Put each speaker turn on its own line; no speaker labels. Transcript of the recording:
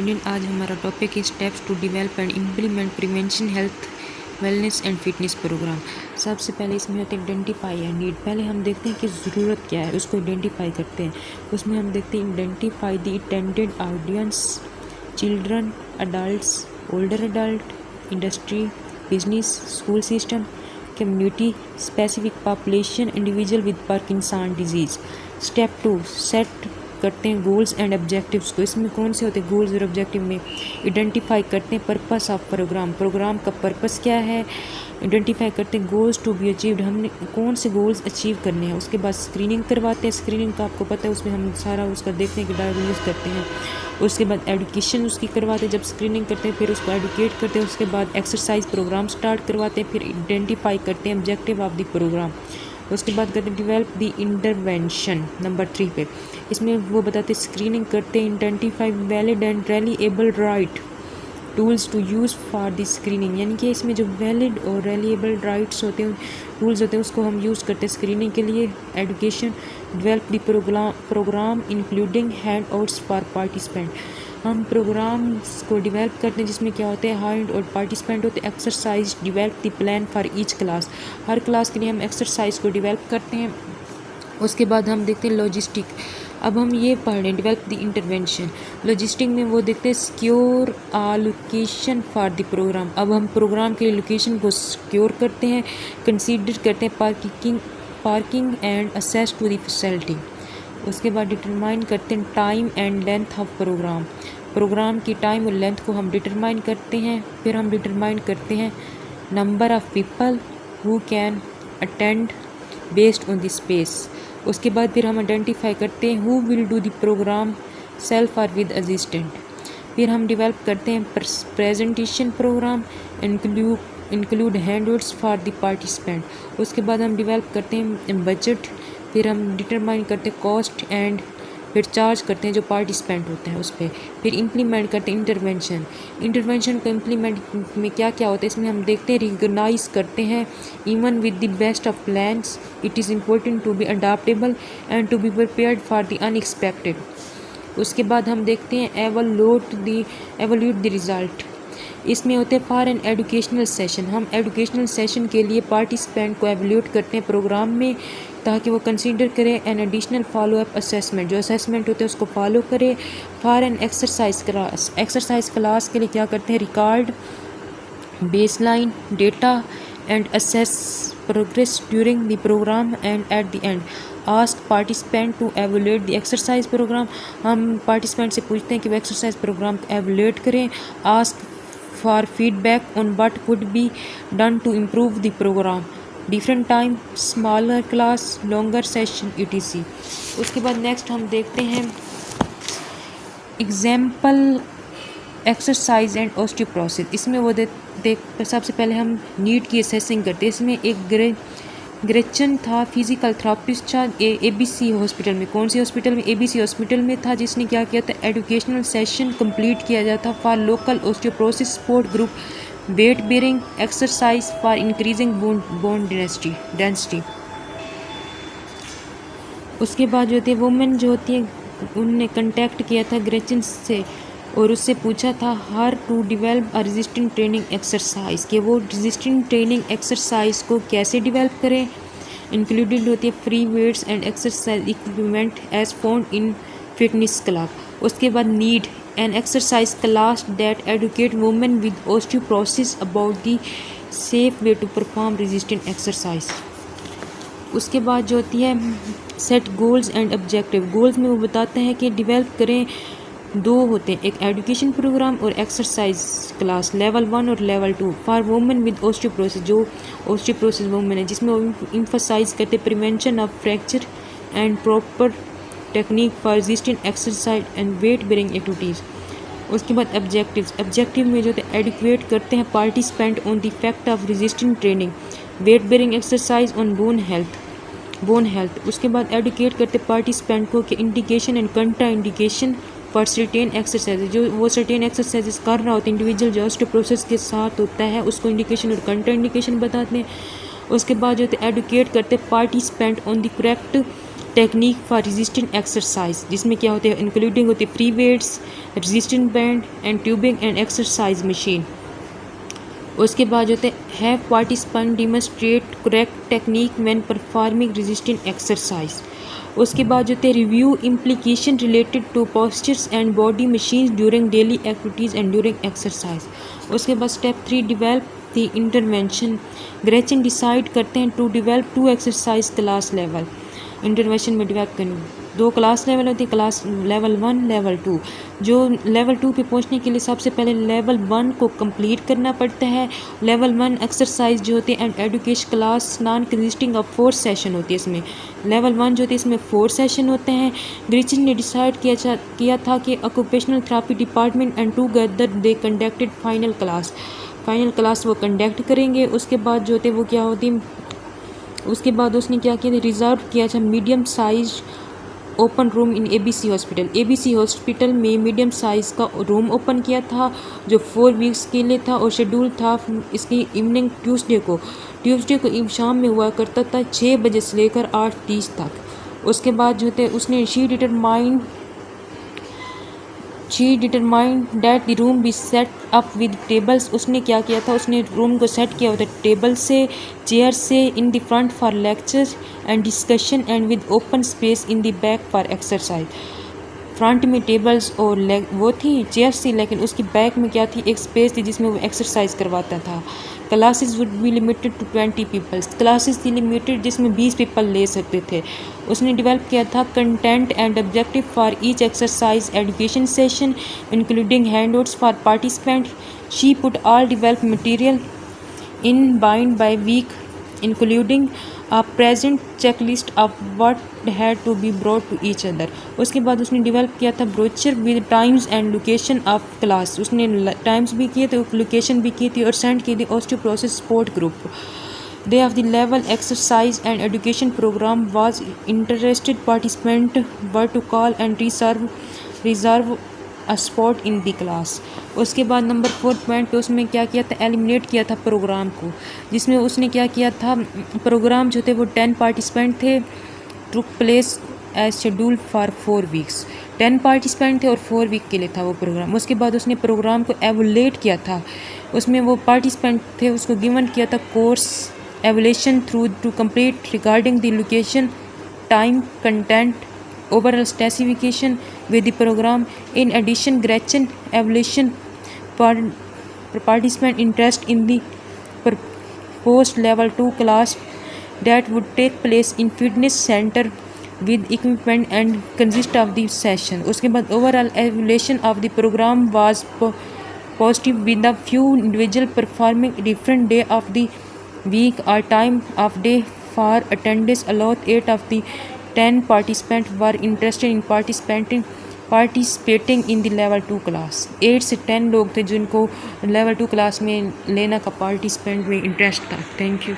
Student, आज हमारा topic है steps to develop and implement prevention health wellness and fitness program. सबसे पहले इसमें होते हैं आइडेंटिफाई एंड नीड। पहले हम देखते हैं कि ज़रूरत क्या है, उसको आइडेंटिफाई करते हैं। उसमें हम देखते हैं identify the intended audience, children, adults, older adult, industry, business, school system, community specific population, individual with Parkinson disease. Step 2 set करते हैं गोल्स एंड ऑब्जेक्टिव्स को। इसमें कौन से होते हैं गोल्स और ऑब्जेक्टिव में आइडेंटिफाई करते हैं पर्पस ऑफ प्रोग्राम, प्रोग्राम का पर्पस क्या है, आइडेंटिफाई करते हैं गोल्स टू बी अचीव्ड, हमने कौन से गोल्स अचीव करने हैं। उसके बाद स्क्रीनिंग करवाते हैं, स्क्रीनिंग का आपको पता है उसमें हम सारा उसका देखते हैं कि डायग्नोज करते हैं। उसके बाद एडुकेशन उसकी करवाते हैं, जब स्क्रीनिंग करते हैं फिर उसको एडुकेट करते हैं। उसके बाद एक्सरसाइज प्रोग्राम स्टार्ट करवाते हैं, फिर आइडेंटिफाई करते हैं ऑब्जेक्टिव ऑफ द प्रोग्राम। उसके बाद करते हैं डिवेल्प द इंटरवेंशन नंबर 3 पे। इसमें वो बताते हैं स्क्रीनिंग करते हैं, identify valid and reliable right tools to use for the screening, यानी कि इसमें जो वैलिड और रिलायबल राइट्स होते हैं, टूल्स होते हैं, उसको हम यूज़ करते हैं स्क्रीनिंग के लिए। Education develop the program including handouts for participant, हम प्रोग्राम्स को डिवेल्प करते हैं जिसमें क्या होते हैं हैंड और पार्टिसिपेंट होते हैं। Exercise develop the plan for each class, her class के लिए हम एक्सरसाइज को डिवेल्प करते हैं। उसके बाद हम देखते हैं लॉजिस्टिक। अब हम ये पढ़ रहे हैं डिवेल्प द इंटरवेंशन। लॉजिस्टिक में वो देखते हैं secure location for the program, अब हम प्रोग्राम के लोकेशन को सिक्योर करते हैं। कंसीडर करते हैं parking and access to the facility. उसके बाद डिटरमाइन करते हैं time and length of program, program की टाइम और लेंथ को हम डिटरमाइन करते हैं। फिर हम डिटरमाइन करते हैं number of people who can attend based on the space. उसके बाद फिर हम आइडेंटिफाई करते हैं who will do the program self और विद असिस्टेंट। फिर हम डिवेल्प करते हैं presentation program include handouts for the participant. उसके बाद हम डिवेल्प करते हैं बजट, फिर हम डिटरमाइन करते हैं कॉस्ट एंड फिर चार्ज करते हैं जो पार्टिसिपेंट होते हैं उस पर। फिर इम्प्लीमेंट करते हैं इंटरवेंशन। इंटरवेंशन को इम्प्लीमेंट में क्या क्या होता है इसमें हम देखते हैं रिकॉग्नाइज करते हैं even with the best of plans it is important to be adaptable and to be prepared for the unexpected. उसके बाद हम देखते हैं एवल्यूट द रिज़ल्ट। इसमें होते हैं फॉर एन एजुकेशनल सेशन, हम एजुकेशनल सेशन के लिए पार्टिसिपेंट को एवल्यूट करते हैं प्रोग्राम में ताकि वो कंसीडर करें एन एडिशनल फॉलोअप असेसमेंट, जो असेसमेंट होते हैं उसको फॉलो करें। For an exercise class, exercise class के लिए क्या करते हैं record baseline data and assess progress during the program and at the end ask participant to evaluate the exercise program, हम पार्टिसिपेंट से पूछते हैं कि वो एक्सरसाइज प्रोग्राम को एवल्यूएट करें। Ask for feedback on what could be done to improve the program, different time, smaller class, longer session etc। उसके बाद नेक्स्ट हम देखते हैं एग्जाम्पल एक्सरसाइज एंड ऑस्टियोपोरोसिस। इसमें वो सबसे पहले हम नीड की असेसिंग करते हैं। इसमें एक ग्रेचन था फिजिकल थेरापिस्ट था ABC हॉस्पिटल में, कौन सी हॉस्पिटल में, ABC हॉस्पिटल में था, जिसने क्या किया था एजुकेशनल सेशन कंप्लीट किया जाता for local osteoporosis support group, weight bearing exercise for increasing bone density. उसके बाद जो होती है वुमेन जो होती है उनने कंटेक्ट किया था ग्रेचन से और उससे पूछा था her to develop a resistant training exercise, कि वो रेजिस्टेंट ट्रेनिंग एक्सरसाइज को कैसे डिवेल्प करें। इंक्लूडेड होती है free weights and exercise equipment as found in fitness club. उसके बाद need an exercise class that educate women with osteoporosis about the safe way to perform resistant exercise. उसके बाद जो होती है set goals and objective. Goals में वो बताते हैं कि डिवेल्प करें, दो होते हैं, एक एजुकेशन प्रोग्राम और एक्सरसाइज क्लास लेवल 1 और level 2 for women with osteoporosis, जो ऑस्टियोपोरोसिस वुमेन है, जिसमें वो एम्फसाइज करते prevention of fracture and proper technique for resistant exercise and weight bearing activities. उसके बाद ऑब्जेक्टिव में जो है एडुकेट करते हैं participant on the effect of resistant training, weight bearing exercise on bone health. उसके बाद एडुकेट करते पार्टिसिपेंट को कि indication and कंट्रा indication for certain exercise, जो वो सर्टेन एक्सरसाइजेस कर रहा होता है इंडिविजुअल जो ऑस्टियोपोरोसिस के साथ होता है उसको इंडिकेशन और कंट्रा इंडिकेशन बताते हैं। उसके बाद जो है एडुकेट करते participant on the correct technique for resistant exercise, जिसमें क्या होते हैं इंक्लूडिंग होते free weights, resistant band and tubing and exercise machine. उसके बाद जो होते have participant demonstrate correct technique when performing resistant exercise. उसके बाद जो होते review implication related to postures and body machines during daily activities and during exercise. उसके बाद step 3 develop the intervention. Gretchen decide करते हैं to develop 2 exercise class level. Intervention में develop करनी 2 क्लास लेवल होती है, क्लास लेवल 1 लेवल 2। जो level 2 पे पहुंचने के लिए सबसे पहले लेवल 1 को कंप्लीट करना पड़ता है। लेवल 1 एक्सरसाइज जो होती है and education class non consisting of 4 session होती है। इसमें लेवल 1 जो होती है इसमें 4 सेशन होते हैं। ग्रिचिन ने डिसाइड किया था कि occupational therapy department and together they conducted final class वो कंडक्ट करेंगे। उसके बाद जो होते वो क्या होती, उसके बाद उसने क्या किया, रिजर्व किया था medium size open room in ABC hospital. ABC hospital में मीडियम साइज़ का रूम ओपन किया था जो 4 वीक्स के लिए था और शेड्यूल था इसकी इवनिंग ट्यूसडे को शाम में हुआ करता था 6 बजे से लेकर 8:30 तक। उसके बाद जो थे उसने she determined that the room be set up with tables. उसने क्या किया था, उसने रूम को सेट किया होता टेबल से, चेयर से in the front for lecture and discussion and with open space in the back for exercise. Front में टेबल्स और वो थी चेयर्स थी, लेकिन उसकी बैक में क्या थी, एक स्पेस थी जिसमें वो एक्सरसाइज करवाता था। Classes would be limited to 20 peoples. Classes थी लिमिटेड जिसमें 20 पीपल ले सकते थे। उसने डेवलप किया था content and objective for each exercise education session including handouts for participant. She put all develop material in bind by week including a present checklist of what had to be brought to each other। उसके बाद उसने develop किया था brochure with times and location of class. उसने times भी किए थे, location भी की थी और सेंड की थी osteoporosis support group. Day of the level exercise and education program was interested participant were to call and reserve a spot in the class। उसके बाद नंबर 4 पॉइंट पे उसमें क्या किया था, एलिमिनेट किया था प्रोग्राम को, जिसमें उसने क्या किया था, प्रोग्राम जो थे वो 10 पार्टिसिपेंट थे, took place as schedule for 4 weeks. 10 participant थे और 4 वीक के लिए था वो प्रोग्राम। उसके बाद उसने प्रोग्राम को एवोलेट किया था, उसमें वो पार्टिसिपेंट थे उसको गिवन किया था course evaluation through to complete regarding the location, time, content, overall specification with the program. In addition, Gretchen evaluation participant interest in the post level 2 class that would take place in fitness center with equipment and consist of the session। उसके बाद overall evaluation of the program was positive with a few individual performing different day of the week or time of day for attendance allowed। 8 of the 10 participants were interested in participating in the level 2 class। 8 से 10 लोग थे जिनको level 2 class में लेना का participant में interest था। Thank you.